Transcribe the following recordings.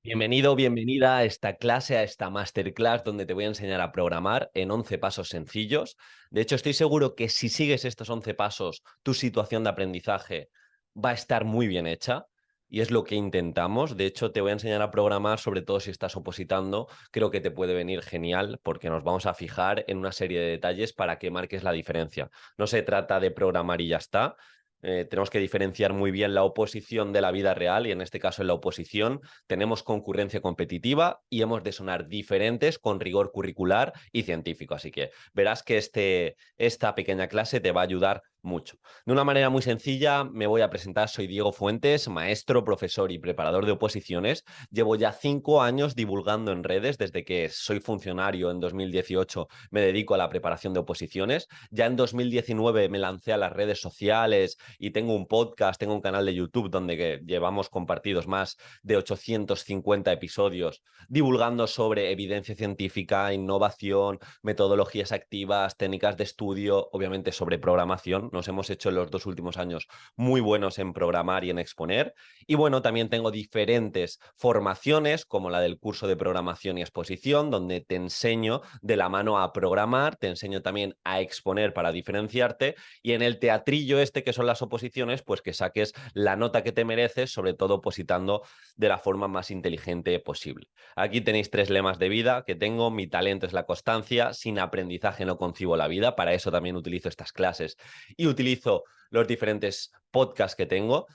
Bienvenido, bienvenida a esta clase, a esta masterclass donde te voy a enseñar a programar en 11 pasos sencillos. De hecho, estoy seguro que si sigues estos 11 pasos, tu situación de aprendizaje va a estar muy bien hecha y es lo que intentamos. De hecho, te voy a enseñar a programar, sobre todo si estás opositando. Creo que te puede venir genial porque nos vamos a fijar en una serie de detalles para que marques la diferencia. No se trata de programar y ya está. Tenemos que diferenciar muy bien la oposición de la vida real y en este caso en la oposición tenemos concurrencia competitiva y hemos de sonar diferentes con rigor curricular y científico. Así que verás que esta pequeña clase te va a ayudar mucho. De una manera muy sencilla me voy a presentar. Soy Diego Fuentes, maestro, profesor y preparador de oposiciones. Llevo ya 5 años divulgando en redes. Desde que soy funcionario en 2018 me dedico a la preparación de oposiciones. Ya en 2019 me lancé a las redes sociales y tengo un podcast, tengo un canal de YouTube donde llevamos compartidos más de 850 episodios divulgando sobre evidencia científica, innovación, metodologías activas, técnicas de estudio, obviamente sobre programación. Nos hemos hecho en los 2 últimos años muy buenos en programar y en exponer. Y bueno, también tengo diferentes formaciones como la del curso de programación y exposición, donde te enseño de la mano a programar, te enseño también a exponer para diferenciarte y en el teatrillo este que son las oposiciones, pues que saques la nota que te mereces, sobre todo opositando de la forma más inteligente posible. Aquí tenéis 3 lemas de vida que tengo. Mi talento es la constancia, sin aprendizaje no concibo la vida, para eso también utilizo estas clases y utilizo los diferentes podcasts que tengo.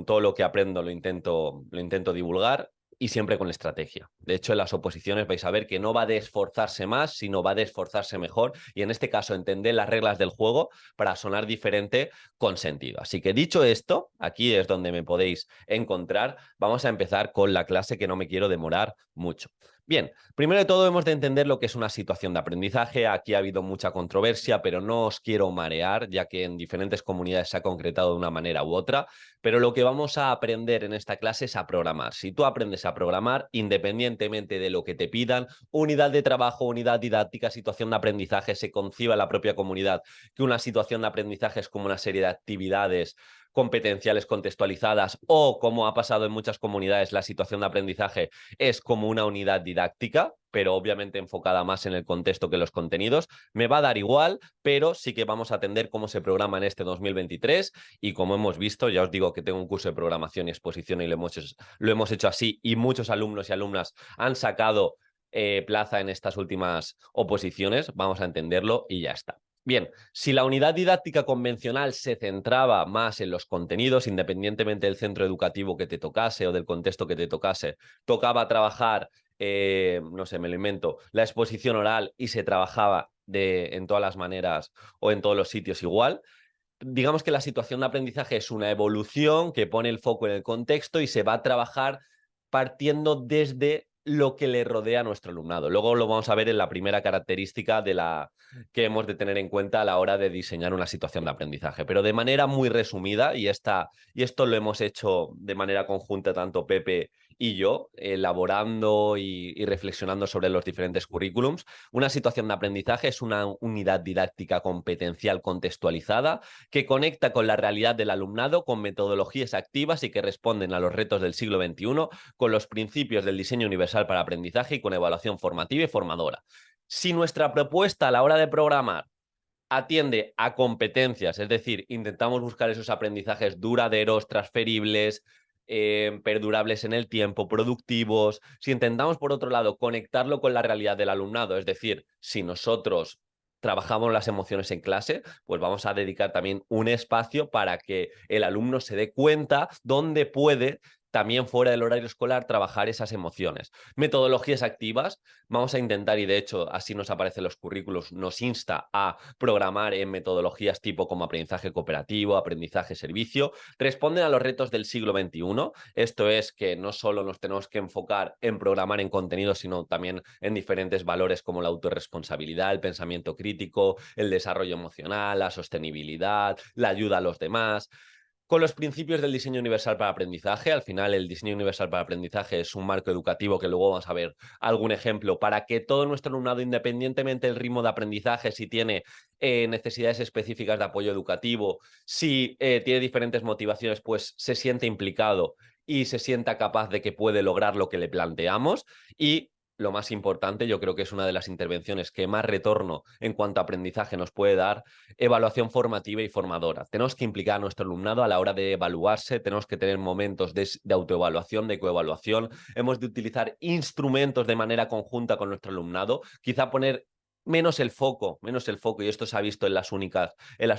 Todo lo que aprendo lo intento divulgar y siempre con estrategia. De hecho, en las oposiciones vais a ver que no va de esforzarse más, sino va de esforzarse mejor y en este caso entender las reglas del juego para sonar diferente con sentido. Así que dicho esto, aquí es donde me podéis encontrar. Vamos a empezar con la clase que no me quiero demorar mucho. Bien, primero de todo hemos de entender lo que es una situación de aprendizaje. Aquí ha habido mucha controversia, pero no os quiero marear, ya que en diferentes comunidades se ha concretado de una manera u otra, pero lo que vamos a aprender en esta clase es a programar. Si tú aprendes a programar, independientemente de lo que te pidan, unidad de trabajo, unidad didáctica, situación de aprendizaje, se conciba en la propia comunidad que una situación de aprendizaje es como una serie de actividades competenciales contextualizadas o, como ha pasado en muchas comunidades, la situación de aprendizaje es como una unidad didáctica, pero obviamente enfocada más en el contexto que en los contenidos. Me va a dar igual, pero sí que vamos a atender cómo se programa en este 2023 y como hemos visto, ya os digo que tengo un curso de programación y exposición y lo hemos hecho así y muchos alumnos y alumnas han sacado plaza en estas últimas oposiciones. Vamos a entenderlo y ya está. Bien, si la unidad didáctica convencional se centraba más en los contenidos, independientemente del centro educativo que te tocase o del contexto que te tocase, tocaba trabajar, no sé, me lo invento, la exposición oral y se trabajaba en todas las maneras o en todos los sitios igual. Digamos que la situación de aprendizaje es una evolución que pone el foco en el contexto y se va a trabajar partiendo desde lo que le rodea a nuestro alumnado. Luego lo vamos a ver en la primera característica que hemos de tener en cuenta a la hora de diseñar una situación de aprendizaje. Pero de manera muy resumida, y esto lo hemos hecho de manera conjunta tanto Pepe y yo, elaborando y reflexionando sobre los diferentes currículums, una situación de aprendizaje es una unidad didáctica competencial contextualizada que conecta con la realidad del alumnado, con metodologías activas y que responden a los retos del siglo XXI, con los principios del diseño universal para aprendizaje y con evaluación formativa y formadora. Si nuestra propuesta a la hora de programar atiende a competencias, es decir, intentamos buscar esos aprendizajes duraderos, transferibles, perdurables en el tiempo, productivos. Si intentamos, por otro lado, conectarlo con la realidad del alumnado, es decir, si nosotros trabajamos las emociones en clase, pues vamos a dedicar también un espacio para que el alumno se dé cuenta dónde puede también fuera del horario escolar trabajar esas emociones. Metodologías activas, vamos a intentar, y de hecho así nos aparecen los currículos, nos insta a programar en metodologías tipo como aprendizaje cooperativo, aprendizaje servicio, responden a los retos del siglo XXI. Esto es que no solo nos tenemos que enfocar en programar en contenidos, sino también en diferentes valores como la autorresponsabilidad, el pensamiento crítico, el desarrollo emocional, la sostenibilidad, la ayuda a los demás. Con los principios del diseño universal para aprendizaje, al final el diseño universal para aprendizaje es un marco educativo que luego vamos a ver algún ejemplo para que todo nuestro alumnado, independientemente del ritmo de aprendizaje, si tiene necesidades específicas de apoyo educativo, si tiene diferentes motivaciones, pues se siente implicado y se sienta capaz de que puede lograr lo que le planteamos. Y lo más importante, yo creo que es una de las intervenciones que más retorno en cuanto a aprendizaje nos puede dar, evaluación formativa y formadora. Tenemos que implicar a nuestro alumnado a la hora de evaluarse, tenemos que tener momentos de autoevaluación, de coevaluación, hemos de utilizar instrumentos de manera conjunta con nuestro alumnado, quizá poner menos el foco, y esto se ha visto en las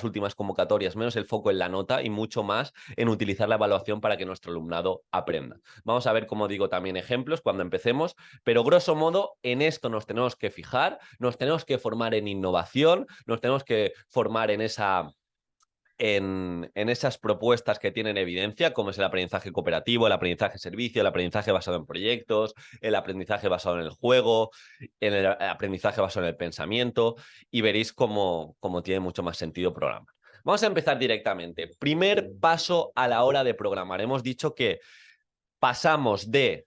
últimas convocatorias, menos el foco en la nota y mucho más en utilizar la evaluación para que nuestro alumnado aprenda. Vamos a ver, como digo, también ejemplos cuando empecemos, pero grosso modo en esto nos tenemos que fijar, nos tenemos que formar en innovación, nos tenemos que formar en esas propuestas que tienen evidencia, como es el aprendizaje cooperativo, el aprendizaje servicio, el aprendizaje basado en proyectos, el aprendizaje basado en el juego, el aprendizaje basado en el pensamiento, y veréis cómo tiene mucho más sentido programar. Vamos a empezar directamente. Primer paso a la hora de programar. Hemos dicho que pasamos de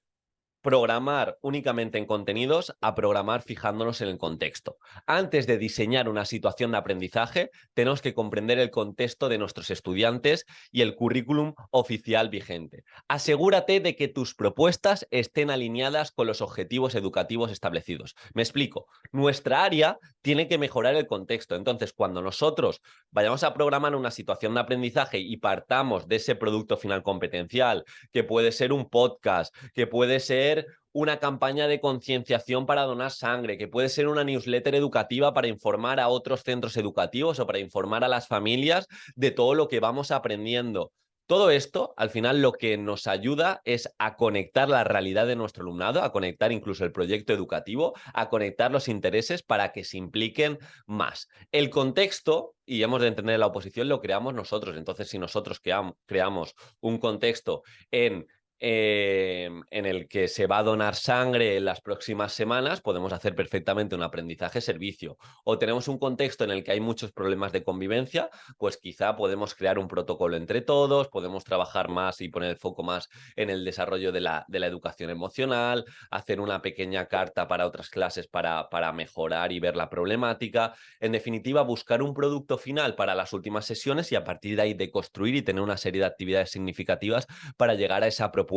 programar únicamente en contenidos a programar fijándonos en el contexto. Antes de diseñar una situación de aprendizaje, tenemos que comprender el contexto de nuestros estudiantes y el currículum oficial vigente. Asegúrate de que tus propuestas estén alineadas con los objetivos educativos establecidos. Me explico. Nuestra área tiene que mejorar el contexto. Entonces, cuando nosotros vayamos a programar una situación de aprendizaje y partamos de ese producto final competencial, que puede ser un podcast, que puede ser una campaña de concienciación para donar sangre, que puede ser una newsletter educativa para informar a otros centros educativos o para informar a las familias de todo lo que vamos aprendiendo. Todo esto, al final, lo que nos ayuda es a conectar la realidad de nuestro alumnado, a conectar incluso el proyecto educativo, a conectar los intereses para que se impliquen más. El contexto, y hemos de entender la oposición, lo creamos nosotros. Entonces, si nosotros creamos un contexto en el que se va a donar sangre en las próximas semanas, podemos hacer perfectamente un aprendizaje servicio. O tenemos un contexto en el que hay muchos problemas de convivencia, pues quizá podemos crear un protocolo entre todos, podemos trabajar más y poner el foco más en el desarrollo de la educación emocional, hacer una pequeña carta para otras clases para mejorar y ver la problemática. En definitiva, buscar un producto final para las últimas sesiones y a partir de ahí de construir y tener una serie de actividades significativas para llegar a esa propuesta.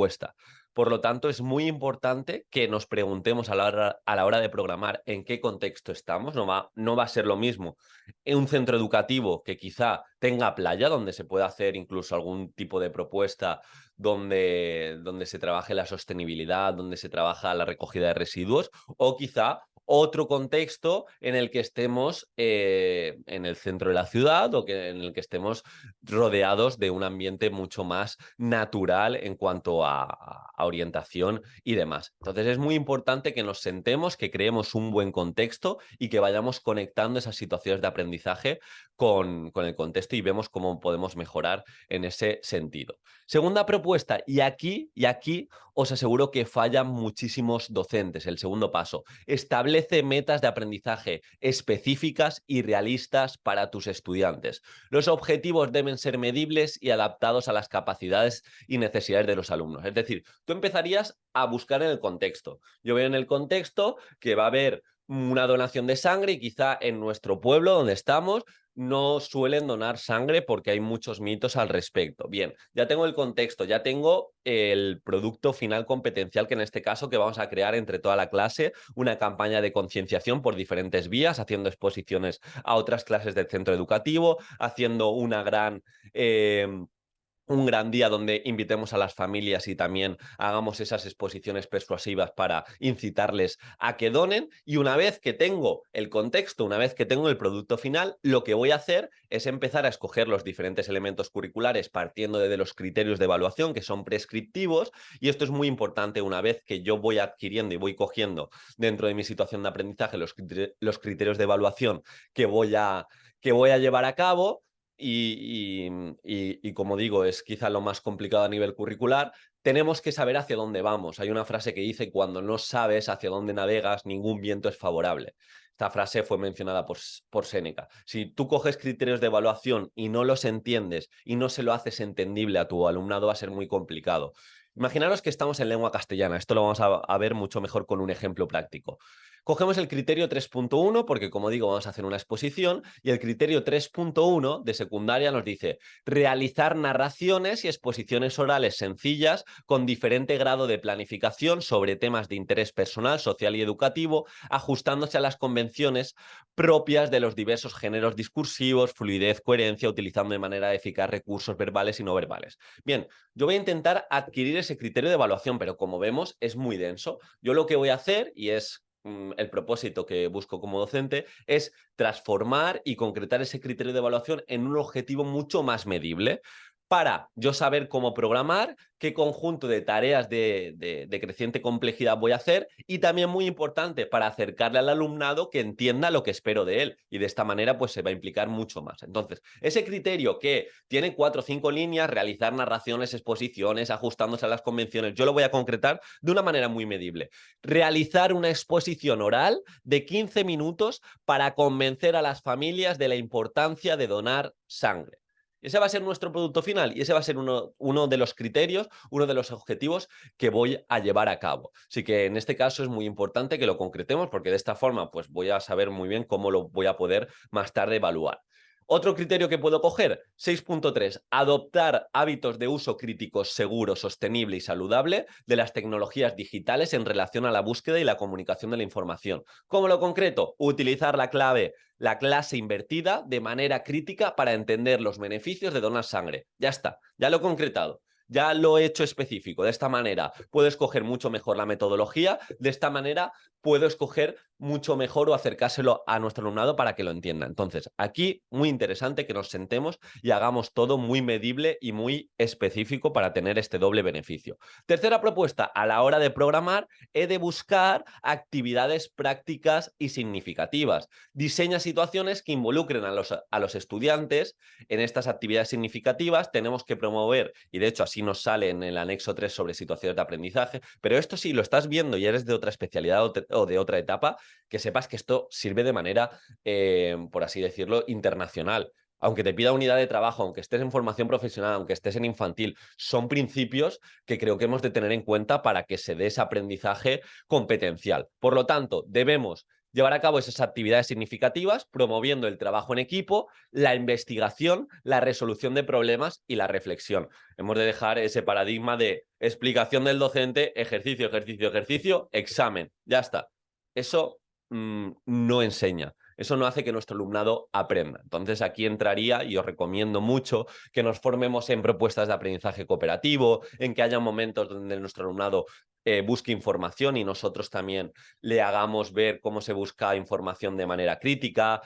Por lo tanto, es muy importante que nos preguntemos a la hora de programar en qué contexto estamos. No va a ser lo mismo en un centro educativo que quizá tenga playa, donde se pueda hacer incluso algún tipo de propuesta donde se trabaje la sostenibilidad, donde se trabaja la recogida de residuos, o quizá otro contexto en el que estemos en el centro de la ciudad o en el que estemos rodeados de un ambiente mucho más natural en cuanto a orientación y demás. Entonces es muy importante que nos sentemos, que creemos un buen contexto y que vayamos conectando esas situaciones de aprendizaje con el contexto y vemos cómo podemos mejorar en ese sentido. Segunda propuesta, y aquí os aseguro que fallan muchísimos docentes. El segundo paso, establece metas de aprendizaje específicas y realistas para tus estudiantes. Los objetivos deben ser medibles y adaptados a las capacidades y necesidades de los alumnos. Es decir, tú empezarías a buscar en el contexto. Yo veo en el contexto que va a haber una donación de sangre y quizá en nuestro pueblo donde estamos no suelen donar sangre porque hay muchos mitos al respecto. Bien, ya tengo el contexto, ya tengo el producto final competencial, que en este caso que vamos a crear entre toda la clase, una campaña de concienciación por diferentes vías, haciendo exposiciones a otras clases del centro educativo, haciendo un gran día donde invitemos a las familias y también hagamos esas exposiciones persuasivas para incitarles a que donen. Y una vez que tengo el contexto, una vez que tengo el producto final, lo que voy a hacer es empezar a escoger los diferentes elementos curriculares partiendo de los criterios de evaluación que son prescriptivos. Y esto es muy importante una vez que yo voy adquiriendo y voy cogiendo dentro de mi situación de aprendizaje los criterios de evaluación que voy a llevar a cabo. Y como digo, es quizá lo más complicado a nivel curricular. Tenemos que saber hacia dónde vamos. Hay una frase que dice: cuando no sabes hacia dónde navegas, ningún viento es favorable. Esta frase fue mencionada por Séneca. Si tú coges criterios de evaluación y no los entiendes y no se lo haces entendible a tu alumnado, va a ser muy complicado. Imaginaros que estamos en lengua castellana. Esto lo vamos a ver mucho mejor con un ejemplo práctico. Cogemos el criterio 3.1 porque, como digo, vamos a hacer una exposición y el criterio 3.1 de secundaria nos dice realizar narraciones y exposiciones orales sencillas con diferente grado de planificación sobre temas de interés personal, social y educativo, ajustándose a las convenciones propias de los diversos géneros discursivos, fluidez, coherencia, utilizando de manera eficaz recursos verbales y no verbales. Bien, yo voy a intentar adquirir ese criterio de evaluación, pero como vemos es muy denso. Yo lo que voy a hacer, y es el propósito que busco como docente, es transformar y concretar ese criterio de evaluación en un objetivo mucho más medible para yo saber cómo programar, qué conjunto de tareas de creciente complejidad voy a hacer y también muy importante para acercarle al alumnado que entienda lo que espero de él y de esta manera pues se va a implicar mucho más. Entonces, ese criterio que tiene 4 o 5 líneas, realizar narraciones, exposiciones, ajustándose a las convenciones, yo lo voy a concretar de una manera muy medible. Realizar una exposición oral de 15 minutos para convencer a las familias de la importancia de donar sangre. Ese va a ser nuestro producto final y ese va a ser uno de los criterios, uno de los objetivos que voy a llevar a cabo. Así que en este caso es muy importante que lo concretemos porque de esta forma pues voy a saber muy bien cómo lo voy a poder más tarde evaluar. Otro criterio que puedo coger, 6.3, adoptar hábitos de uso crítico seguro, sostenible y saludable de las tecnologías digitales en relación a la búsqueda y la comunicación de la información. ¿Cómo lo concreto? Utilizar la clase invertida de manera crítica para entender los beneficios de donar sangre. Ya está, ya lo he concretado. Ya lo he hecho específico. De esta manera puedo escoger mucho mejor la metodología. De esta manera puedo escoger mucho mejor o acercárselo a nuestro alumnado para que lo entienda. Entonces, aquí muy interesante que nos sentemos y hagamos todo muy medible y muy específico para tener este doble beneficio. Tercera propuesta, a la hora de programar, he de buscar actividades prácticas y significativas. Diseña situaciones que involucren a los estudiantes en estas actividades significativas. Tenemos que promover, y de hecho así nos sale en el anexo 3 sobre situaciones de aprendizaje, pero esto si lo estás viendo y eres de otra especialidad o de otra etapa, que sepas que esto sirve de manera, por así decirlo, internacional. Aunque te pida unidad de trabajo, aunque estés en formación profesional, aunque estés en infantil, son principios que creo que hemos de tener en cuenta para que se dé ese aprendizaje competencial. Por lo tanto, debemos llevar a cabo esas actividades significativas, promoviendo el trabajo en equipo, la investigación, la resolución de problemas y la reflexión. Hemos de dejar ese paradigma de explicación del docente, ejercicio, ejercicio, ejercicio, examen. Ya está. Eso no enseña. Eso no hace que nuestro alumnado aprenda. Entonces aquí entraría, y os recomiendo mucho, que nos formemos en propuestas de aprendizaje cooperativo, en que haya momentos donde nuestro alumnado busque información y nosotros también le hagamos ver cómo se busca información de manera crítica.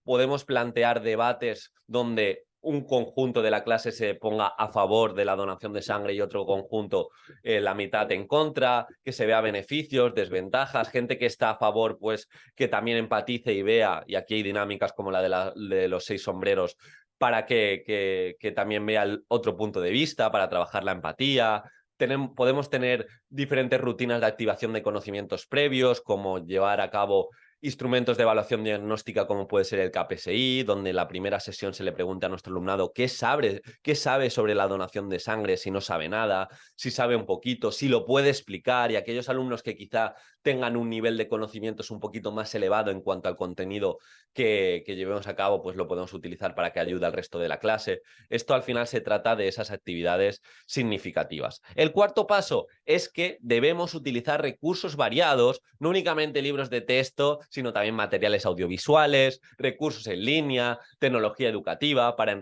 Podemos plantear debates donde un conjunto de la clase se ponga a favor de la donación de sangre y otro conjunto la mitad en contra, que se vea beneficios, desventajas, gente que está a favor, pues que también empatice y vea, y aquí hay dinámicas como la de los 6 sombreros, para que también vea el otro punto de vista, para trabajar la empatía. Podemos tener diferentes rutinas de activación de conocimientos previos, como llevar a cabo instrumentos de evaluación diagnóstica como puede ser el KPSI, donde en la primera sesión se le pregunta a nuestro alumnado qué sabe sobre la donación de sangre, si no sabe nada, si sabe un poquito, si lo puede explicar, y aquellos alumnos que quizá tengan un nivel de conocimientos un poquito más elevado en cuanto al contenido que llevemos a cabo, pues lo podemos utilizar para que ayude al resto de la clase. Esto al final se trata de esas actividades significativas. El cuarto paso es que debemos utilizar recursos variados, no únicamente libros de texto, sino también materiales audiovisuales, recursos en línea, tecnología educativa para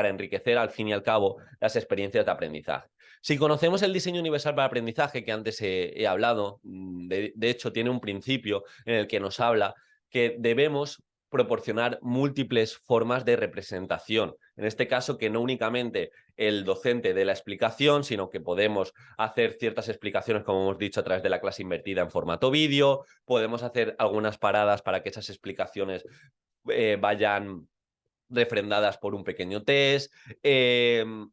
enriquecer al fin y al cabo las experiencias de aprendizaje. Si conocemos el diseño universal para aprendizaje, que antes he hablado, de hecho tiene un principio en el que nos habla que debemos proporcionar múltiples formas de representación. En este caso, que no únicamente el docente dé la explicación, sino que podemos hacer ciertas explicaciones, como hemos dicho, a través de la clase invertida en formato vídeo, podemos hacer algunas paradas para que esas explicaciones vayan refrendadas por un pequeño test,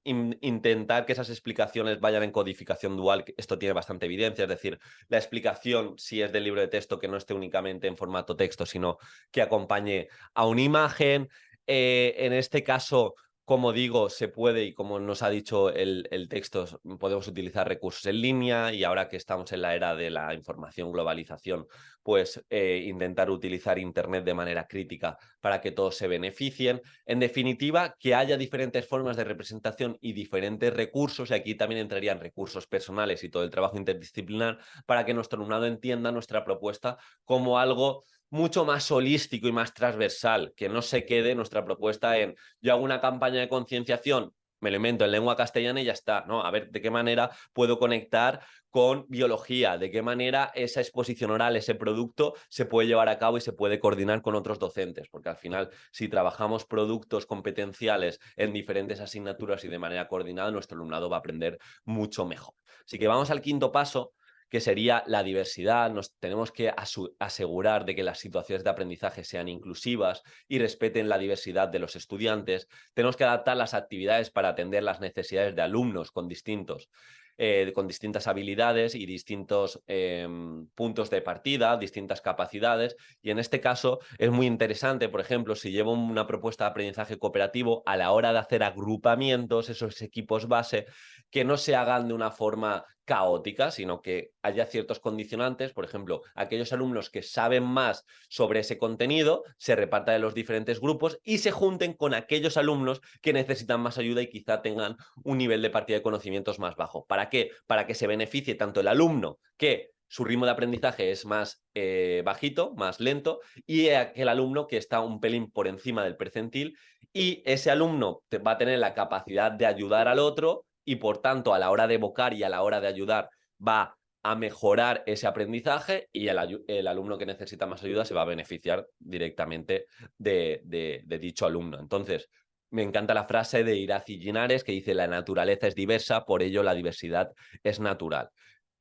intentar que esas explicaciones vayan en codificación dual, esto tiene bastante evidencia, es decir, la explicación, si es del libro de texto, que no esté únicamente en formato texto, sino que acompañe a una imagen. En este caso, Como digo, se puede, y como nos ha dicho el texto, podemos utilizar recursos en línea, y ahora que estamos en la era de la información, globalización, pues intentar utilizar Internet de manera crítica para que todos se beneficien. En definitiva, que haya diferentes formas de representación y diferentes recursos, y aquí también entrarían recursos personales y todo el trabajo interdisciplinar, para que nuestro alumnado entienda nuestra propuesta como algo mucho más holístico y más transversal, que no se quede nuestra propuesta en yo hago una campaña de concienciación, me lo invento en lengua castellana y ya está, ¿no? A ver de qué manera puedo conectar con biología, de qué manera esa exposición oral, ese producto, se puede llevar a cabo y se puede coordinar con otros docentes, porque al final, si trabajamos productos competenciales en diferentes asignaturas y de manera coordinada, nuestro alumnado va a aprender mucho mejor. Así que vamos al quinto paso, que sería la diversidad. Nos tenemos que asegurar de que las situaciones de aprendizaje sean inclusivas y respeten la diversidad de los estudiantes. Tenemos que adaptar las actividades para atender las necesidades de alumnos con distintas habilidades y distintos puntos de partida, distintas capacidades. Y en este caso es muy interesante, por ejemplo, si llevo una propuesta de aprendizaje cooperativo, a la hora de hacer agrupamientos, esos equipos base, que no se hagan de una forma caótica, sino que haya ciertos condicionantes. Por ejemplo, aquellos alumnos que saben más sobre ese contenido se repartan en los diferentes grupos y se junten con aquellos alumnos que necesitan más ayuda y quizá tengan un nivel de partida de conocimientos más bajo. ¿Para qué? Para que se beneficie tanto el alumno, que su ritmo de aprendizaje es más bajito, más lento, y aquel alumno que está un pelín por encima del percentil, y ese alumno va a tener la capacidad de ayudar al otro, y por tanto a la hora de evocar y a la hora de ayudar va a mejorar ese aprendizaje, y el alumno que necesita más ayuda se va a beneficiar directamente de dicho alumno. Entonces, me encanta la frase de Iracy Llinares que dice: la naturaleza es diversa, por ello la diversidad es natural.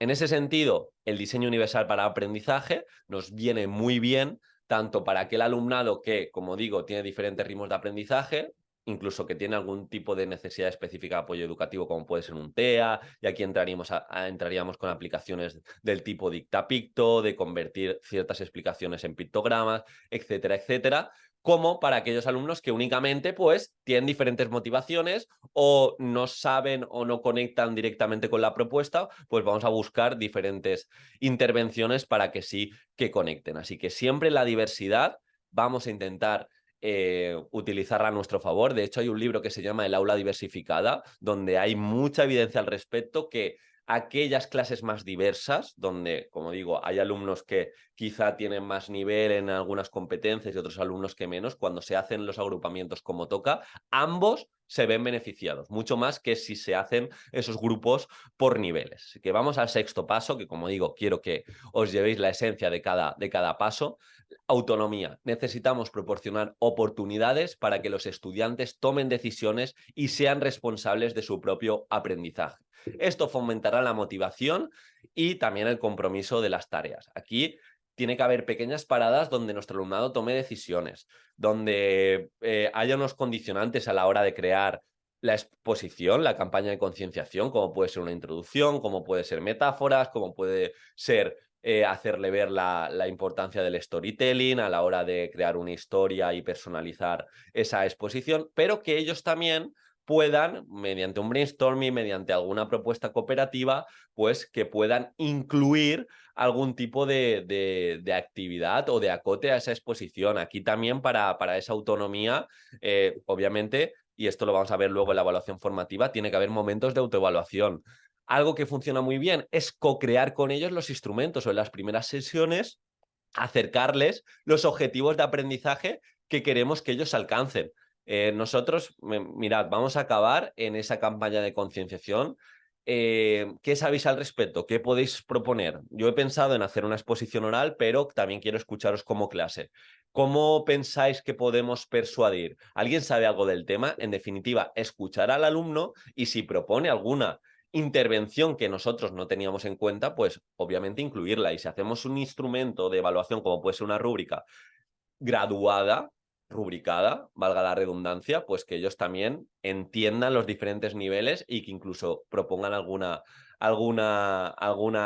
En ese sentido, el diseño universal para aprendizaje nos viene muy bien, tanto para aquel alumnado que, como digo, tiene diferentes ritmos de aprendizaje, incluso que tiene algún tipo de necesidad específica de apoyo educativo, como puede ser un TEA, y aquí entraríamos con aplicaciones del tipo dictapicto, de convertir ciertas explicaciones en pictogramas, etcétera, etcétera, como para aquellos alumnos que únicamente pues tienen diferentes motivaciones o no saben o no conectan directamente con la propuesta, pues vamos a buscar diferentes intervenciones para que sí que conecten. Así que siempre la diversidad vamos a intentar utilizarla a nuestro favor. De hecho, hay un libro que se llama El aula diversificada, donde hay mucha evidencia al respecto, que aquellas clases más diversas, donde, como digo, hay alumnos que quizá tienen más nivel en algunas competencias y otros alumnos que menos, cuando se hacen los agrupamientos como toca, ambos se ven beneficiados, mucho más que si se hacen esos grupos por niveles. Así que vamos al sexto paso, que como digo, quiero que os llevéis la esencia de cada paso. Autonomía. Necesitamos proporcionar oportunidades para que los estudiantes tomen decisiones y sean responsables de su propio aprendizaje. Esto fomentará la motivación y también el compromiso de las tareas. Aquí tiene que haber pequeñas paradas donde nuestro alumnado tome decisiones, donde haya unos condicionantes a la hora de crear la exposición, la campaña de concienciación, como puede ser una introducción, como puede ser metáforas, como puede ser hacerle ver la importancia del storytelling a la hora de crear una historia y personalizar esa exposición, pero que ellos también puedan, mediante un brainstorming, mediante alguna propuesta cooperativa, pues que puedan incluir algún tipo de actividad o de acote a esa exposición. Aquí también para esa autonomía, obviamente, y esto lo vamos a ver luego en la evaluación formativa, tiene que haber momentos de autoevaluación. Algo que funciona muy bien es co-crear con ellos los instrumentos, o en las primeras sesiones acercarles los objetivos de aprendizaje que queremos que ellos alcancen. Nosotros, mirad, vamos a acabar en esa campaña de concienciación. ¿Qué sabéis al respecto? ¿Qué podéis proponer? Yo he pensado en hacer una exposición oral, pero también quiero escucharos como clase. ¿Cómo pensáis que podemos persuadir? ¿Alguien sabe algo del tema? En definitiva, escuchar al alumno, y si propone alguna intervención que nosotros no teníamos en cuenta, pues obviamente incluirla. Y si hacemos un instrumento de evaluación, como puede ser una rúbrica graduada, rubricada, valga la redundancia, pues que ellos también entiendan los diferentes niveles y que incluso propongan alguna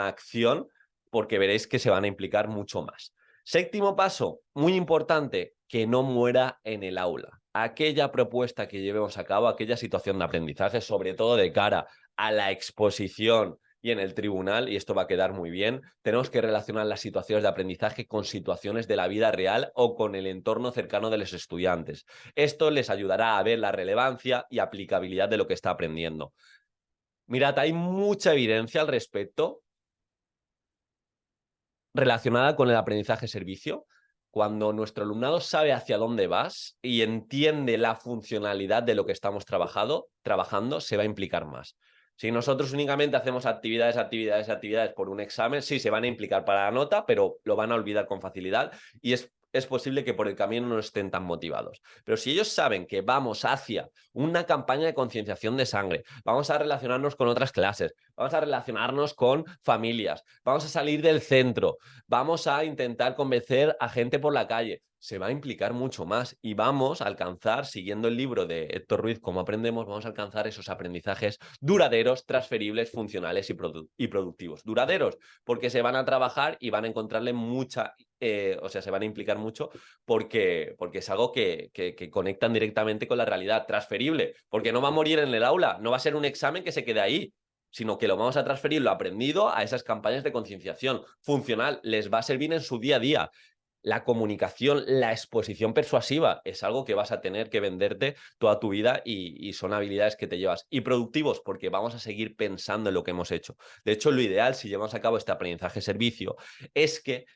acción, porque veréis que se van a implicar mucho más. Séptimo paso, muy importante, que no muera en el aula. Aquella propuesta que llevemos a cabo, aquella situación de aprendizaje, sobre todo de cara a la exposición y en el tribunal, y esto va a quedar muy bien, tenemos que relacionar las situaciones de aprendizaje con situaciones de la vida real o con el entorno cercano de los estudiantes. Esto les ayudará a ver la relevancia y aplicabilidad de lo que está aprendiendo. Mirad, hay mucha evidencia al respecto relacionada con el aprendizaje-servicio. Cuando nuestro alumnado sabe hacia dónde vas y entiende la funcionalidad de lo que estamos trabajando, se va a implicar más. Si nosotros únicamente hacemos actividades por un examen, sí, se van a implicar para la nota, pero lo van a olvidar con facilidad y es posible que por el camino no estén tan motivados. Pero si ellos saben que vamos hacia una campaña de concienciación de sangre, vamos a relacionarnos con otras clases, vamos a relacionarnos con familias, vamos a salir del centro, vamos a intentar convencer a gente por la calle, se va a implicar mucho más y vamos a alcanzar, siguiendo el libro de Héctor Ruiz, Cómo aprendemos, vamos a alcanzar esos aprendizajes duraderos, transferibles, funcionales y productivos. Duraderos, porque se van a trabajar y van a encontrarle mucha, o sea, se van a implicar mucho porque es algo que conectan directamente con la realidad. Transferible, porque no va a morir en el aula, no va a ser un examen que se quede ahí, sino que lo vamos a transferir lo aprendido a esas campañas de concienciación. Funcional, les va a servir en su día a día. La comunicación, la exposición persuasiva es algo que vas a tener que venderte toda tu vida y son habilidades que te llevas. Y productivos, porque vamos a seguir pensando en lo que hemos hecho. De hecho, lo ideal, si llevamos a cabo este aprendizaje-servicio, es que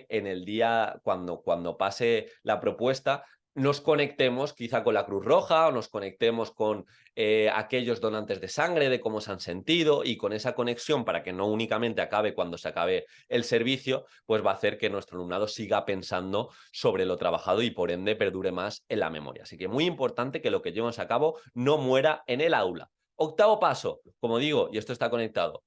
en el día, cuando pase la propuesta, nos conectemos quizá con la Cruz Roja o nos conectemos con aquellos donantes de sangre, de cómo se han sentido, y con esa conexión, para que no únicamente acabe cuando se acabe el servicio, pues va a hacer que nuestro alumnado siga pensando sobre lo trabajado y por ende perdure más en la memoria. Así que muy importante que lo que llevemos a cabo no muera en el aula. Octavo paso, como digo, y esto está conectado,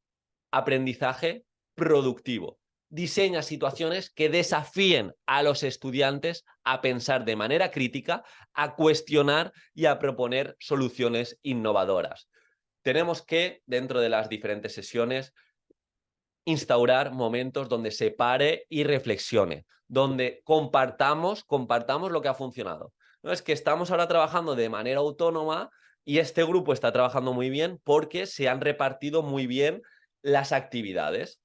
aprendizaje productivo. Diseña situaciones que desafíen a los estudiantes a pensar de manera crítica, a cuestionar y a proponer soluciones innovadoras. Tenemos que, dentro de las diferentes sesiones, instaurar momentos donde se pare y reflexione, donde compartamos lo que ha funcionado. No es que estamos ahora trabajando de manera autónoma y este grupo está trabajando muy bien porque se han repartido muy bien las actividades.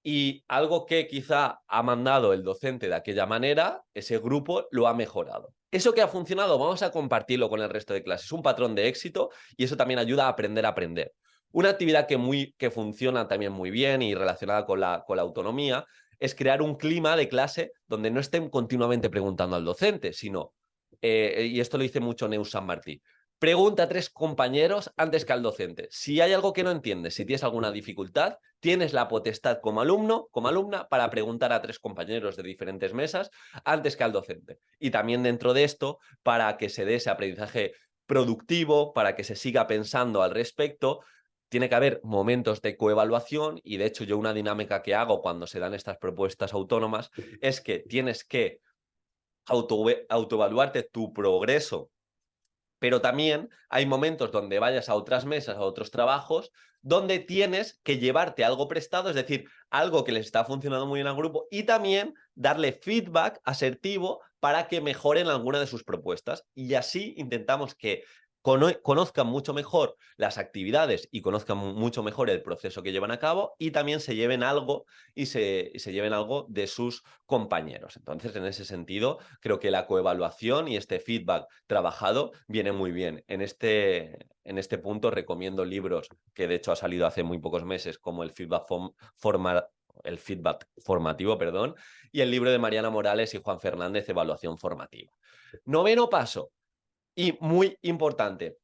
Y algo que quizá ha mandado el docente de aquella manera, ese grupo lo ha mejorado. Eso que ha funcionado, vamos a compartirlo con el resto de clases. Es un patrón de éxito y eso también ayuda a aprender a aprender. Una actividad que funciona también muy bien y relacionada con la autonomía es crear un clima de clase donde no estén continuamente preguntando al docente, sino, y esto lo dice mucho Neus San Martí, pregunta a 3 compañeros antes que al docente. Si hay algo que no entiendes, si tienes alguna dificultad, tienes la potestad como alumno, como alumna, para preguntar a 3 compañeros de diferentes mesas antes que al docente. Y también dentro de esto, para que se dé ese aprendizaje productivo, para que se siga pensando al respecto, tiene que haber momentos de coevaluación y de hecho yo una dinámica que hago cuando se dan estas propuestas autónomas es que tienes que autoevaluarte tu progreso, pero también hay momentos donde vayas a otras mesas, a otros trabajos, donde tienes que llevarte algo prestado, es decir, algo que les está funcionando muy bien al grupo y también darle feedback asertivo para que mejoren alguna de sus propuestas. Y así intentamos que conozcan mucho mejor las actividades y conozcan mucho mejor el proceso que llevan a cabo y también se lleven algo y se lleven algo de sus compañeros. Entonces, en ese sentido, creo que la coevaluación y este feedback trabajado viene muy bien. En este punto recomiendo libros que de hecho ha salido hace muy pocos meses, como el feedback formativo, perdón, y el libro de Mariana Morales y Juan Fernández, Evaluación formativa. Noveno paso, y muy importante,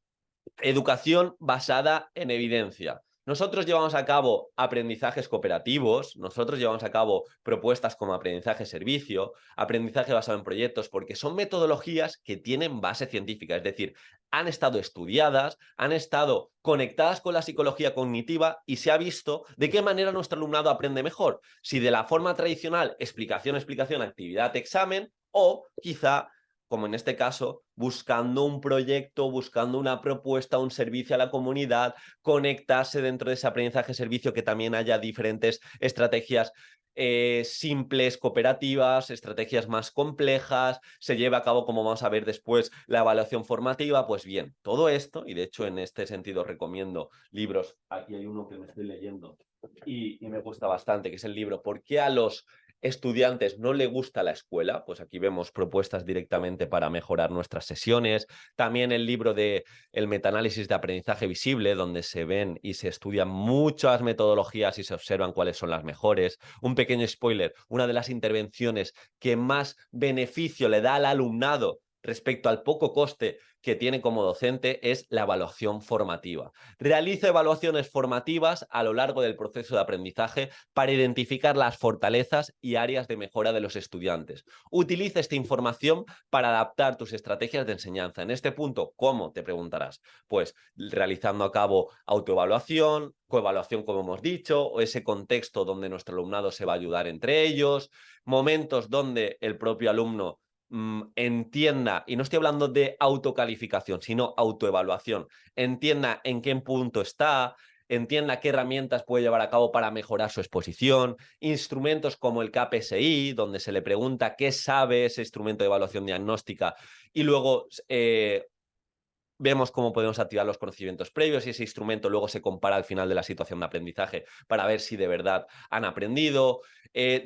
educación basada en evidencia. Nosotros llevamos a cabo aprendizajes cooperativos, nosotros llevamos a cabo propuestas como aprendizaje-servicio, aprendizaje basado en proyectos, porque son metodologías que tienen base científica, es decir, han estado estudiadas, han estado conectadas con la psicología cognitiva y se ha visto de qué manera nuestro alumnado aprende mejor. Si de la forma tradicional, explicación, explicación, actividad, examen, o quizá como en este caso, buscando un proyecto, buscando una propuesta, un servicio a la comunidad, conectarse dentro de ese aprendizaje-servicio, que también haya diferentes estrategias simples, cooperativas, estrategias más complejas, se lleva a cabo, como vamos a ver después, la evaluación formativa. Pues bien, todo esto, y de hecho en este sentido recomiendo libros, aquí hay uno que me estoy leyendo y me gusta bastante, que es el libro ¿Por qué a los estudiantes no le gusta la escuela? Pues aquí vemos propuestas directamente para mejorar nuestras sesiones. También el libro de el metaanálisis de aprendizaje visible, donde se ven y se estudian muchas metodologías y se observan cuáles son las mejores. Un pequeño spoiler, una de las intervenciones que más beneficio le da al alumnado respecto al poco coste que tiene como docente es la evaluación formativa. Realiza evaluaciones formativas a lo largo del proceso de aprendizaje para identificar las fortalezas y áreas de mejora de los estudiantes. Utiliza esta información para adaptar tus estrategias de enseñanza. En este punto, ¿cómo? Te preguntarás. Pues realizando a cabo autoevaluación, coevaluación, como hemos dicho, o ese contexto donde nuestro alumnado se va a ayudar entre ellos, momentos donde el propio alumno entienda, y no estoy hablando de autocalificación, sino autoevaluación, entienda en qué punto está, entienda qué herramientas puede llevar a cabo para mejorar su exposición, instrumentos como el KPSI, donde se le pregunta qué sabe ese instrumento de evaluación diagnóstica y luego vemos cómo podemos activar los conocimientos previos y ese instrumento luego se compara al final de la situación de aprendizaje para ver si de verdad han aprendido.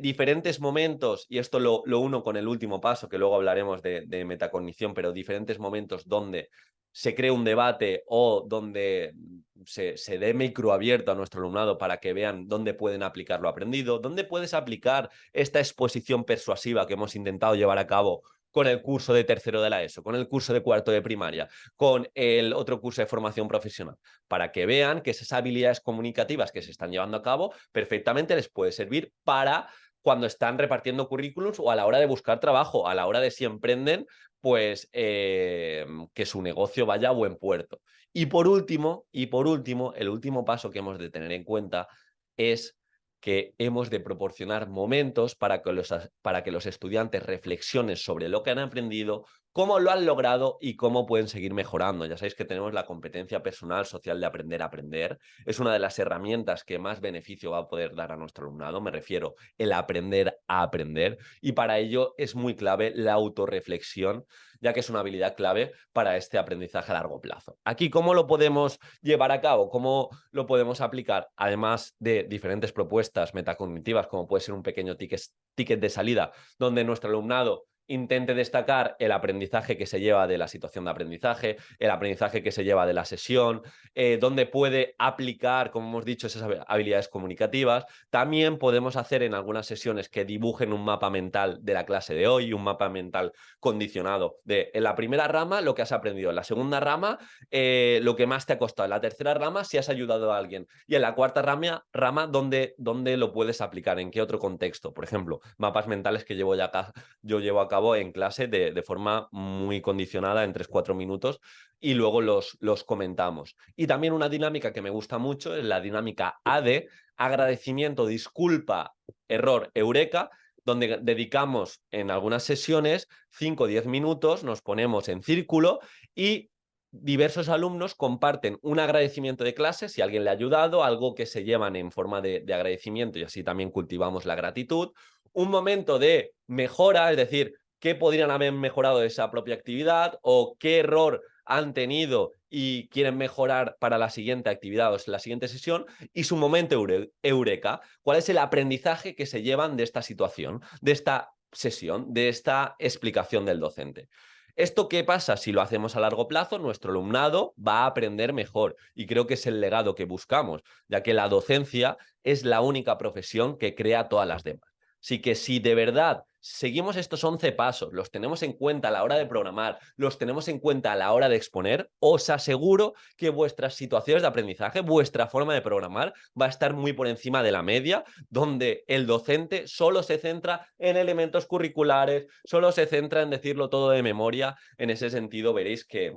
Diferentes momentos, y esto lo uno con el último paso, que luego hablaremos de metacognición, pero diferentes momentos donde se cree un debate o donde se dé micro abierto a nuestro alumnado para que vean dónde pueden aplicar lo aprendido, dónde puedes aplicar esta exposición persuasiva que hemos intentado llevar a cabo con el curso de tercero de la ESO, con el curso de cuarto de primaria, con el otro curso de formación profesional, para que vean que esas habilidades comunicativas que se están llevando a cabo perfectamente les puede servir para cuando están repartiendo currículums o a la hora de buscar trabajo, a la hora de si emprenden, pues que su negocio vaya a buen puerto. Y por último, el último paso que hemos de tener en cuenta es que hemos de proporcionar momentos para que los estudiantes reflexionen sobre lo que han aprendido, cómo lo han logrado y cómo pueden seguir mejorando. Ya sabéis que tenemos la competencia personal social de aprender a aprender. Es una de las herramientas que más beneficio va a poder dar a nuestro alumnado. Me refiero el aprender a aprender. Y para ello es muy clave la autorreflexión, ya que es una habilidad clave para este aprendizaje a largo plazo. Aquí, ¿cómo lo podemos llevar a cabo? ¿Cómo lo podemos aplicar? Además de diferentes propuestas metacognitivas, como puede ser un pequeño ticket de salida, donde nuestro alumnado intente destacar el aprendizaje que se lleva de la situación de aprendizaje, el aprendizaje que se lleva de la sesión, donde puede aplicar, como hemos dicho, esas habilidades comunicativas. También podemos hacer en algunas sesiones que dibujen un mapa mental de la clase de hoy, un mapa mental condicionado de en la primera rama lo que has aprendido, en la segunda rama lo que más te ha costado, en la tercera rama si has ayudado a alguien y en la cuarta rama ¿dónde lo puedes aplicar, en qué otro contexto. Por ejemplo, mapas mentales que yo llevo a cabo en clase de forma muy condicionada en 3-4 minutos y luego los comentamos. Y también una dinámica que me gusta mucho es la dinámica ADE, agradecimiento, disculpa, error, eureka, donde dedicamos en algunas sesiones 5 o 10 minutos, nos ponemos en círculo y diversos alumnos comparten un agradecimiento de clase, si alguien le ha ayudado, algo que se llevan en forma de agradecimiento y así también cultivamos la gratitud, un momento de mejora, es decir, qué podrían haber mejorado de esa propia actividad o qué error han tenido y quieren mejorar para la siguiente actividad o la siguiente sesión, y su momento eureka, cuál es el aprendizaje que se llevan de esta situación, de esta sesión, de esta explicación del docente. ¿Esto qué pasa? Si lo hacemos a largo plazo, nuestro alumnado va a aprender mejor y creo que es el legado que buscamos, ya que la docencia es la única profesión que crea todas las demás. Así que si de verdad seguimos estos 11 pasos, los tenemos en cuenta a la hora de programar, los tenemos en cuenta a la hora de exponer, os aseguro que vuestras situaciones de aprendizaje, vuestra forma de programar va a estar muy por encima de la media, donde el docente solo se centra en elementos curriculares, solo se centra en decirlo todo de memoria. En ese sentido veréis que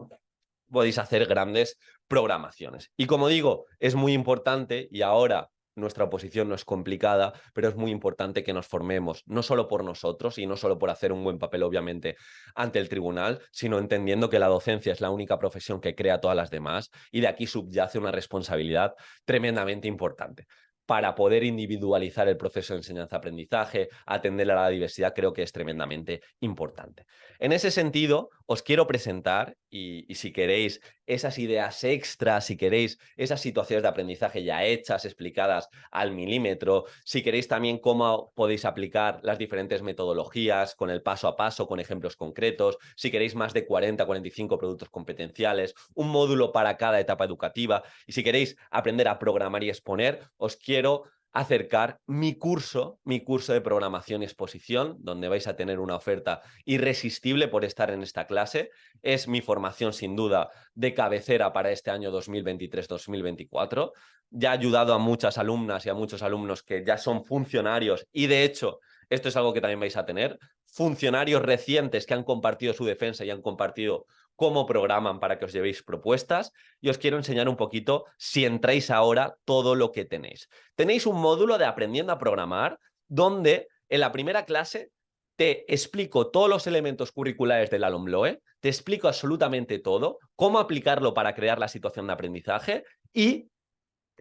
podéis hacer grandes programaciones. Y como digo, es muy importante, y ahora nuestra oposición no es complicada, pero es muy importante que nos formemos, no solo por nosotros y no solo por hacer un buen papel, obviamente, ante el tribunal, sino entendiendo que la docencia es la única profesión que crea todas las demás y de aquí subyace una responsabilidad tremendamente importante. para poder individualizar el proceso de enseñanza-aprendizaje, atender a la diversidad, creo que es tremendamente importante. En ese sentido, os quiero presentar, y si queréis, esas ideas extras, si queréis, esas situaciones de aprendizaje ya hechas, explicadas al milímetro, si queréis también cómo podéis aplicar las diferentes metodologías con el paso a paso, con ejemplos concretos, si queréis más de 40, 45 productos competenciales, un módulo para cada etapa educativa, y si queréis aprender a programar y exponer, os quiero acercar mi curso de programación y exposición, donde vais a tener una oferta irresistible por estar en esta clase. Es mi formación, sin duda, de cabecera para este año 2023-2024. Ya ha ayudado a muchas alumnas y a muchos alumnos que ya son funcionarios y, de hecho, esto es algo que también vais a tener, funcionarios recientes que han compartido su defensa y han compartido cómo programan para que os llevéis propuestas, y os quiero enseñar un poquito, si entráis ahora, todo lo que tenéis. Tenéis un módulo de aprendiendo a programar, donde en la primera clase te explico todos los elementos curriculares del LOMLOE, te explico absolutamente todo, cómo aplicarlo para crear la situación de aprendizaje, y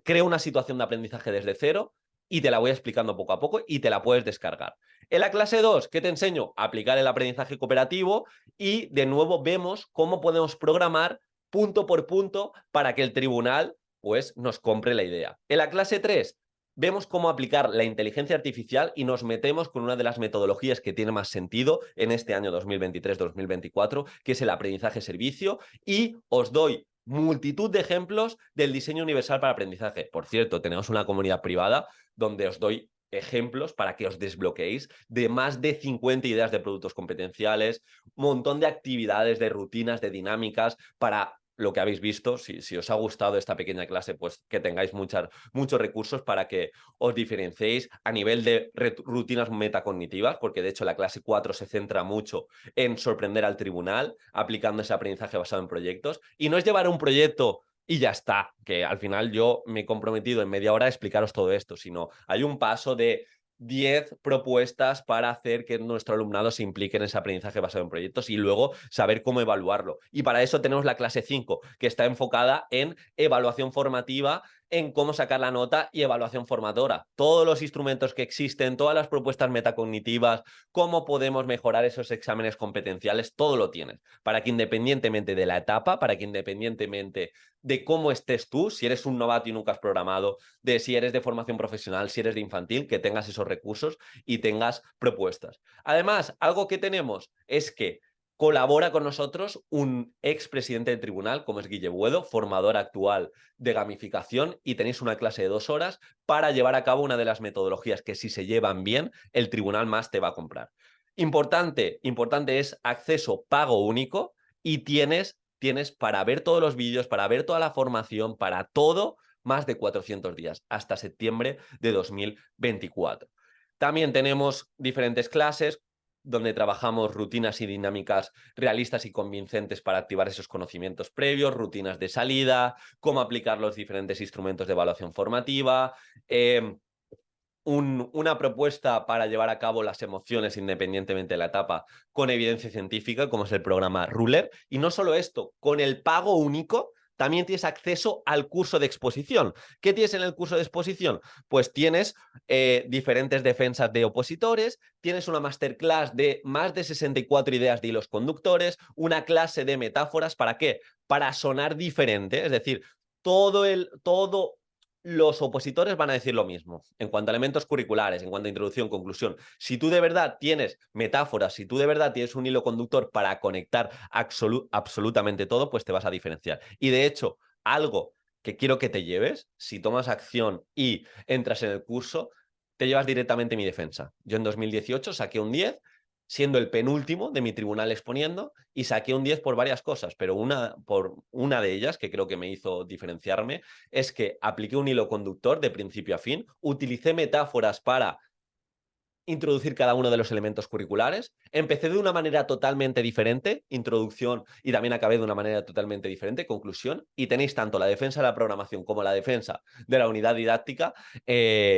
creo una situación de aprendizaje desde cero y te la voy explicando poco a poco y te la puedes descargar. En la clase 2, ¿qué te enseño? A aplicar el aprendizaje cooperativo, y de nuevo vemos cómo podemos programar punto por punto para que el tribunal pues nos compre la idea. En la clase 3 vemos cómo aplicar la inteligencia artificial y nos metemos con una de las metodologías que tiene más sentido en este año 2023-2024, que es el aprendizaje servicio, y os doy multitud de ejemplos del diseño universal para aprendizaje. Por cierto, tenemos una comunidad privada donde os doy ejemplos para que os desbloqueéis de más de 50 ideas de productos competenciales, un montón de actividades, de rutinas, de dinámicas para lo que habéis visto. Si os ha gustado esta pequeña clase, pues que tengáis muchos recursos para que os diferenciéis a nivel de rutinas metacognitivas, porque de hecho la clase 4 se centra mucho en sorprender al tribunal, aplicando ese aprendizaje basado en proyectos. Y no es llevar un proyecto y ya está, que al final yo me he comprometido en media hora a explicaros todo esto, sino hay un paso de 10 propuestas para hacer que nuestro alumnado se implique en ese aprendizaje basado en proyectos y luego saber cómo evaluarlo. Y para eso tenemos la clase 5, que está enfocada en evaluación formativa, en cómo sacar la nota y evaluación formadora. Todos los instrumentos que existen, todas las propuestas metacognitivas, cómo podemos mejorar esos exámenes competenciales, todo lo tienes. Para que independientemente de la etapa, para que independientemente de cómo estés tú, si eres un novato y nunca has programado, de si eres de formación profesional, si eres de infantil, que tengas esos recursos y tengas propuestas. Además, algo que tenemos es que colabora con nosotros un expresidente del tribunal, como es Guille Buedo, formador actual de gamificación, y tenéis una clase de 2 horas para llevar a cabo una de las metodologías que, si se llevan bien, el tribunal más te va a comprar. Importante es acceso pago único, y tienes para ver todos los vídeos, para ver toda la formación, para todo, más de 400 días, hasta septiembre de 2024. También tenemos diferentes clases donde trabajamos rutinas y dinámicas realistas y convincentes para activar esos conocimientos previos, rutinas de salida, cómo aplicar los diferentes instrumentos de evaluación formativa, una propuesta para llevar a cabo las emociones independientemente de la etapa con evidencia científica, como es el programa Ruler. Y no solo esto, con el pago único también tienes acceso al curso de exposición. ¿Qué tienes en el curso de exposición? Pues tienes diferentes defensas de opositores, tienes una masterclass de más de 64 ideas de hilos conductores, una clase de metáforas. ¿Para qué? Para sonar diferente, es decir, todo los opositores van a decir lo mismo en cuanto a elementos curriculares, en cuanto a introducción, conclusión. Si tú de verdad tienes metáforas, si tú de verdad tienes un hilo conductor para conectar absolutamente todo, pues te vas a diferenciar. Y de hecho, algo que quiero que te lleves, si tomas acción y entras en el curso, te llevas directamente mi defensa. Yo en 2018 saqué un 10, siendo el penúltimo de mi tribunal exponiendo, y saqué un 10 por varias cosas, pero por una de ellas, que creo que me hizo diferenciarme, es que apliqué un hilo conductor de principio a fin, utilicé metáforas para introducir cada uno de los elementos curriculares. Empecé de una manera totalmente diferente, introducción, y también acabé de una manera totalmente diferente, conclusión, y tenéis tanto la defensa de la programación como la defensa de la unidad didáctica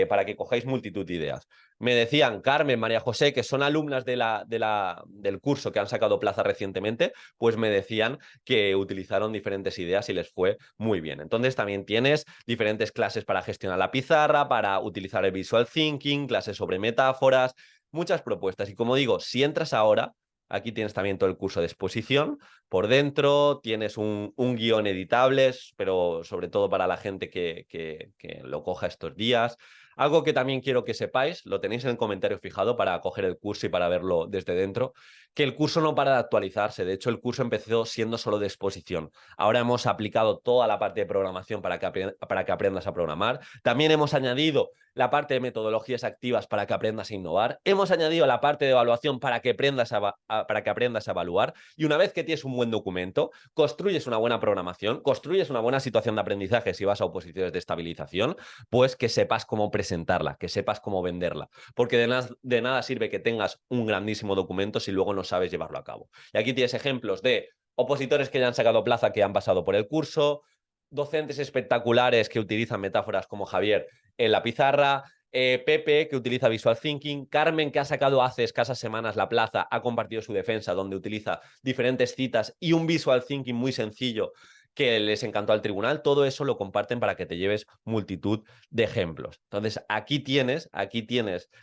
para que cojáis multitud de ideas. Me decían Carmen, María José, que son alumnas del curso que han sacado plaza recientemente, pues me decían que utilizaron diferentes ideas y les fue muy bien. Entonces también tienes diferentes clases para gestionar la pizarra, para utilizar el visual thinking, clases sobre metáforas, muchas propuestas. Y como digo, si entras ahora, aquí tienes también todo el curso de exposición. Por dentro tienes un guión editable, pero sobre todo para la gente que lo coja estos días. Algo que también quiero que sepáis, lo tenéis en el comentario fijado para coger el curso y para verlo desde dentro, que el curso no para de actualizarse. De hecho, el curso empezó siendo solo de exposición. Ahora hemos aplicado toda la parte de programación para que aprendas a programar. También hemos añadido la parte de metodologías activas para que aprendas a innovar. Hemos añadido la parte de evaluación para que aprendas a evaluar. Y una vez que tienes un buen documento, construyes una buena programación, construyes una buena situación de aprendizaje si vas a oposiciones de estabilización, pues que sepas cómo presentarla, que sepas cómo venderla. Porque de nada sirve que tengas un grandísimo documento si luego no sabes llevarlo a cabo. Y aquí tienes ejemplos de opositores que ya han sacado plaza, que han pasado por el curso, docentes espectaculares que utilizan metáforas como Javier en la pizarra, Pepe, que utiliza Visual Thinking, Carmen, que ha sacado hace escasas semanas la plaza, ha compartido su defensa, donde utiliza diferentes citas y un Visual Thinking muy sencillo que les encantó al tribunal. Todo eso lo comparten para que te lleves multitud de ejemplos. Entonces, aquí tienes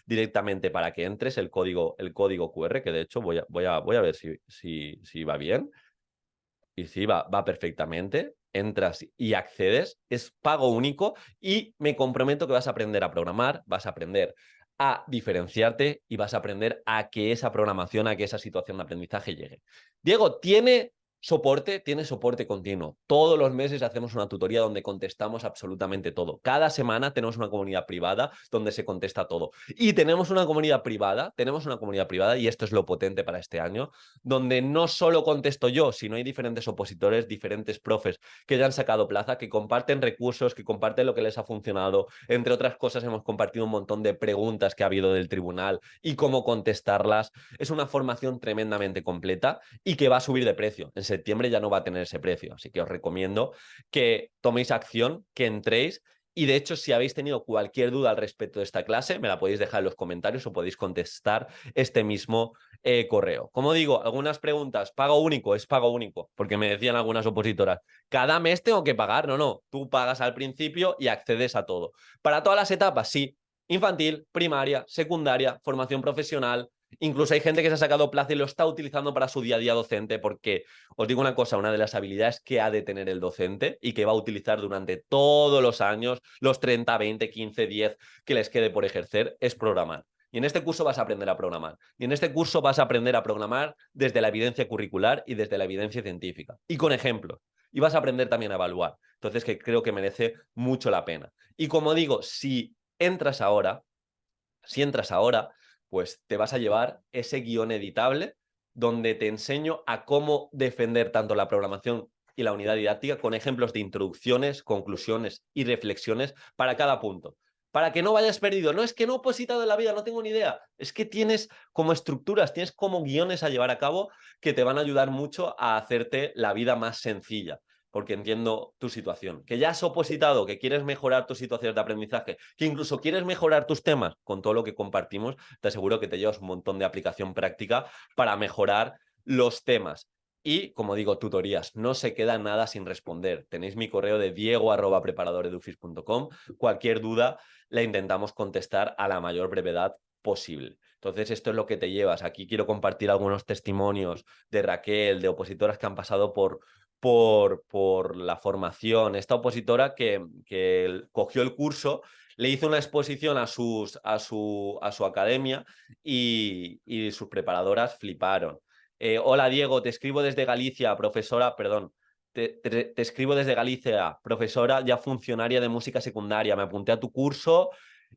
directamente para que entres el código QR, que de hecho voy a ver si va bien. Y sí, va perfectamente. Entras y accedes, es pago único y me comprometo que vas a aprender a programar, vas a aprender a diferenciarte y vas a aprender a que esa programación, a que esa situación de aprendizaje llegue. Diego, tiene soporte continuo. Todos los meses hacemos una tutoría donde contestamos absolutamente todo. Cada semana tenemos una comunidad privada donde se contesta todo. Y tenemos una comunidad privada, y esto es lo potente para este año, donde no solo contesto yo, sino hay diferentes opositores, diferentes profes que ya han sacado plaza, que comparten recursos, que comparten lo que les ha funcionado. Entre otras cosas, hemos compartido un montón de preguntas que ha habido del tribunal y cómo contestarlas. Es una formación tremendamente completa y que va a subir de precio. En septiembre ya no va a tener ese precio, así que os recomiendo que toméis acción, que entréis. Y de hecho, si habéis tenido cualquier duda al respecto de esta clase, me la podéis dejar en los comentarios o podéis contestar este mismo correo. Como digo, algunas preguntas, pago único, es pago único, porque me decían algunas opositoras, cada mes tengo que pagar. No, tú pagas al principio y accedes a todo. Para todas las etapas, sí, infantil, primaria, secundaria, formación profesional. Incluso hay gente que se ha sacado plaza y lo está utilizando para su día a día docente, porque os digo una cosa, una de las habilidades que ha de tener el docente y que va a utilizar durante todos los años, los 30, 20, 15, 10 que les quede por ejercer, es programar. Y en este curso vas a aprender a programar. Y en este curso vas a aprender a programar desde la evidencia curricular y desde la evidencia científica. Y con ejemplos. Y vas a aprender también a evaluar. Entonces, que creo que merece mucho la pena. Y como digo, si entras ahora, pues te vas a llevar ese guión editable donde te enseño a cómo defender tanto la programación y la unidad didáctica con ejemplos de introducciones, conclusiones y reflexiones para cada punto. Para que no vayas perdido. No es que no he opositado en la vida, no tengo ni idea. Es que tienes como estructuras, tienes como guiones a llevar a cabo que te van a ayudar mucho a hacerte la vida más sencilla, porque entiendo tu situación. Que ya has opositado, que quieres mejorar tus situaciones de aprendizaje, que incluso quieres mejorar tus temas con todo lo que compartimos, te aseguro que te llevas un montón de aplicación práctica para mejorar los temas. Y, como digo, tutorías. No se queda nada sin responder. Tenéis mi correo de diego@preparadoredufis.com. Cualquier duda la intentamos contestar a la mayor brevedad posible. Entonces, esto es lo que te llevas. Aquí quiero compartir algunos testimonios de Raquel, de opositoras que han pasado por la formación. Esta opositora que cogió el curso, le hizo una exposición a su academia y sus preparadoras fliparon. Hola Diego, te escribo desde Galicia, profesora, perdón. Te escribo desde Galicia, profesora ya funcionaria de música secundaria. Me apunté a tu curso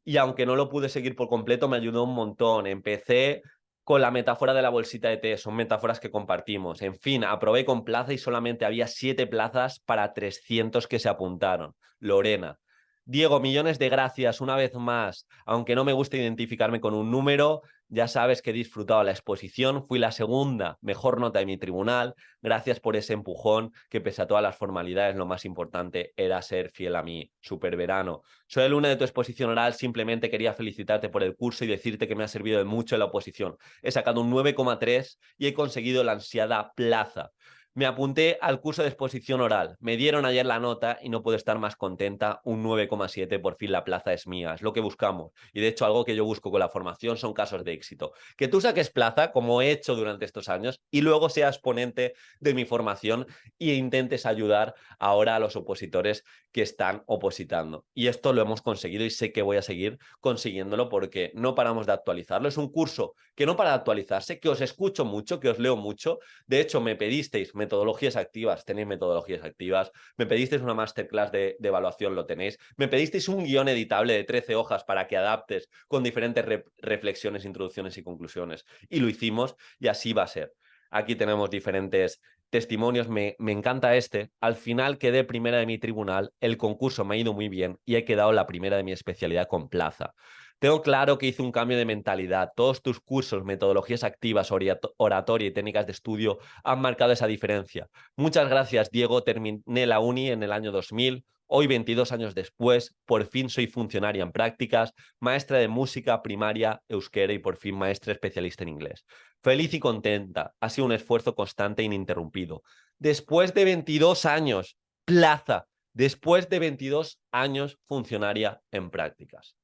y aunque no lo pude seguir por completo, me ayudó un montón. Empecé con la metáfora de la bolsita de té, son metáforas que compartimos. En fin, aprobé con plaza y solamente había 7 plazas para 300 que se apuntaron. Lorena, Diego, millones de gracias una vez más. Aunque no me gusta identificarme con un número, ya sabes que he disfrutado la exposición. Fui la segunda mejor nota de mi tribunal. Gracias por ese empujón, que pese a todas las formalidades, lo más importante era ser fiel a mí. Super verano. Soy el alumno de tu exposición oral. Simplemente quería felicitarte por el curso y decirte que me ha servido de mucho en la oposición. He sacado un 9,3 y he conseguido la ansiada plaza. Me apunté al curso de exposición oral. Me dieron ayer la nota y no puedo estar más contenta. Un 9,7, por fin la plaza es mía. Es lo que buscamos. Y de hecho, algo que yo busco con la formación son casos de éxito. Que tú saques plaza, como he hecho durante estos años, y luego seas ponente de mi formación e intentes ayudar ahora a los opositores que están opositando. Y esto lo hemos conseguido y sé que voy a seguir consiguiéndolo porque no paramos de actualizarlo. Es un curso que no para de actualizarse, que os escucho mucho, que os leo mucho. De hecho, me pedisteis metodologías activas, tenéis metodologías activas. Me pedisteis una masterclass de evaluación, lo tenéis. Me pedisteis un guión editable de 13 hojas para que adaptes con diferentes reflexiones, introducciones y conclusiones. Y lo hicimos y así va a ser. Aquí tenemos diferentes testimonios. Me encanta este. Al final quedé primera de mi tribunal. El concurso me ha ido muy bien y he quedado la primera de mi especialidad con plaza. Tengo claro que hice un cambio de mentalidad. Todos tus cursos, metodologías activas, oratoria y técnicas de estudio han marcado esa diferencia. Muchas gracias, Diego. Terminé la uni en el año 2000. Hoy, 22 años después, por fin soy funcionaria en prácticas, maestra de música primaria, euskera y por fin maestra especialista en inglés. Feliz y contenta. Ha sido un esfuerzo constante e ininterrumpido. Después de 22 años, plaza. Después de 22 años funcionaria en prácticas.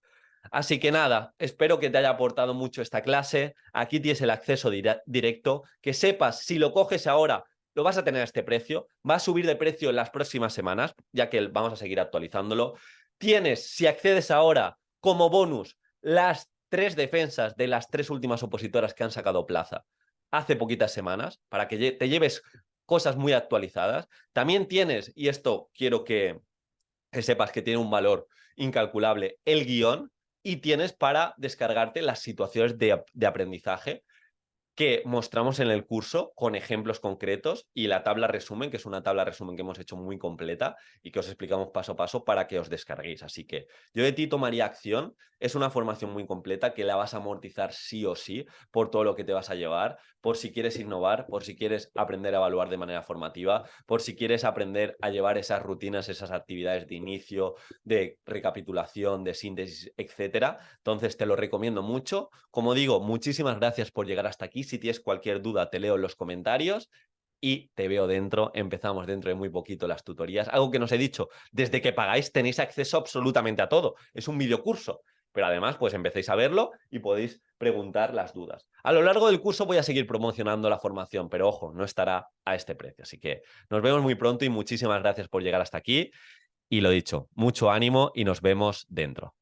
Así que nada, espero que te haya aportado mucho esta clase. Aquí tienes el acceso directo. Que sepas, si lo coges ahora, lo vas a tener a este precio. Va a subir de precio en las próximas semanas, ya que vamos a seguir actualizándolo. Tienes, si accedes ahora, como bonus, las 3 defensas de las 3 últimas opositoras que han sacado plaza hace poquitas semanas, para que te lleves cosas muy actualizadas. También tienes, y esto quiero que sepas que tiene un valor incalculable, el guión, y tienes para descargarte las situaciones de aprendizaje que mostramos en el curso con ejemplos concretos y la tabla resumen, que es una tabla resumen que hemos hecho muy completa y que os explicamos paso a paso para que os descarguéis. Así que yo de ti tomaría acción. Es una formación muy completa que la vas a amortizar sí o sí por todo lo que te vas a llevar, por si quieres innovar, por si quieres aprender a evaluar de manera formativa, por si quieres aprender a llevar esas rutinas, esas actividades de inicio, de recapitulación, de síntesis, etcétera. Entonces te lo recomiendo mucho. Como digo, muchísimas gracias por llegar hasta aquí. Si tienes cualquier duda, te leo en los comentarios y te veo dentro. Empezamos dentro de muy poquito las tutorías. Algo que nos he dicho, desde que pagáis tenéis acceso absolutamente a todo. Es un videocurso, pero además pues empecéis a verlo y podéis preguntar las dudas. A lo largo del curso voy a seguir promocionando la formación, pero ojo, no estará a este precio. Así que nos vemos muy pronto y muchísimas gracias por llegar hasta aquí. Y lo dicho, mucho ánimo y nos vemos dentro.